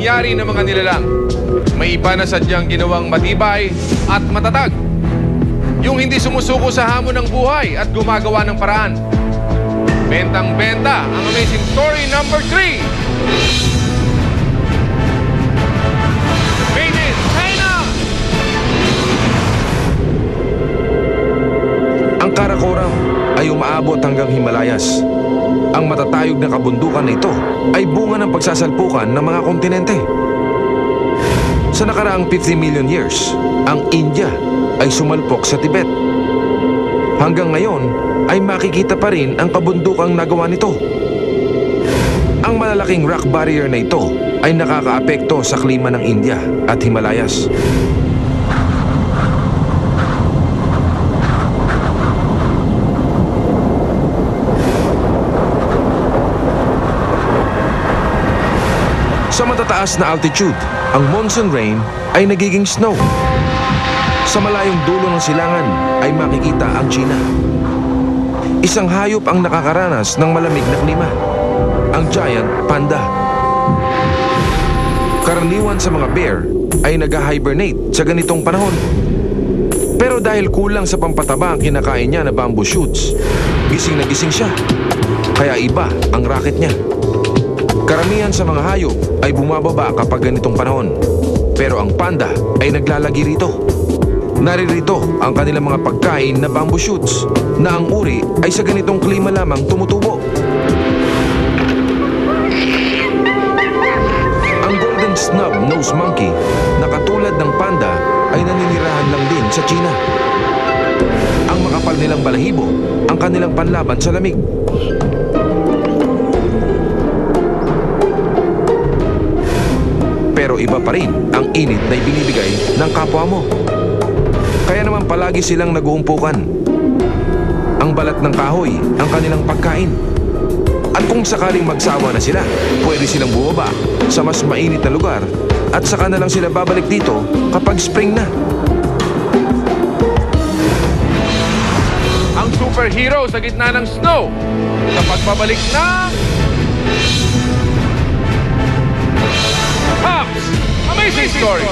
pangyayari ng mga nilalang. May iba na sadyang ginawang matibay at matatag. Yung hindi sumusuko sa hamon ng buhay at gumagawa ng paraan. Bentang-benta ang amazing story number 3. Made in China! Ang Karakoram ay umaabot hanggang Himalayas. Ang matatayog na kabundukan na ito ay bunga ng pagsasalpukan ng mga kontinente. Sa nakaraang 50 million years, ang India ay sumalpok sa Tibet. Hanggang ngayon ay makikita pa rin ang kabundukang nagawa nito. Ang malalaking rock barrier na ito ay nakakaapekto sa klima ng India at Himalayas. Sa matataas na altitude, ang monsoon rain ay nagiging snow. Sa malayong dulo ng silangan ay makikita ang China. Isang hayop ang nakakaranas ng malamig na klima, ang giant panda. Karaniwan sa mga bear ay nag-hibernate sa ganitong panahon. Pero dahil kulang sa pampataba ang kinakain niya na bamboo shoots, gising na gising siya. Kaya iba ang racket niya. Karamihan sa mga hayop ay bumababa kapag ganitong panahon. Pero ang panda ay naglalagi rito. Naririto ang kanilang mga pagkain na bamboo shoots na ang uri ay sa ganitong klima lamang tumutubo. Ang golden snub-nosed monkey na katulad ng panda ay naninirahan lang din sa China. Ang makapal nilang balahibo ang kanilang panlaban sa lamig. Pero iba pa rin ang init na ibinibigay ng kapwa mo. Kaya naman palagi silang naguumpukan. Ang balat ng kahoy ang kanilang pagkain. At kung sakaling magsawa na sila, pwede silang bumaba sa mas mainit na lugar at saka na lang sila babalik dito kapag spring na. Ang superhero sa gitna ng snow. Sa pagbabalik na... Pops! Amazing Story!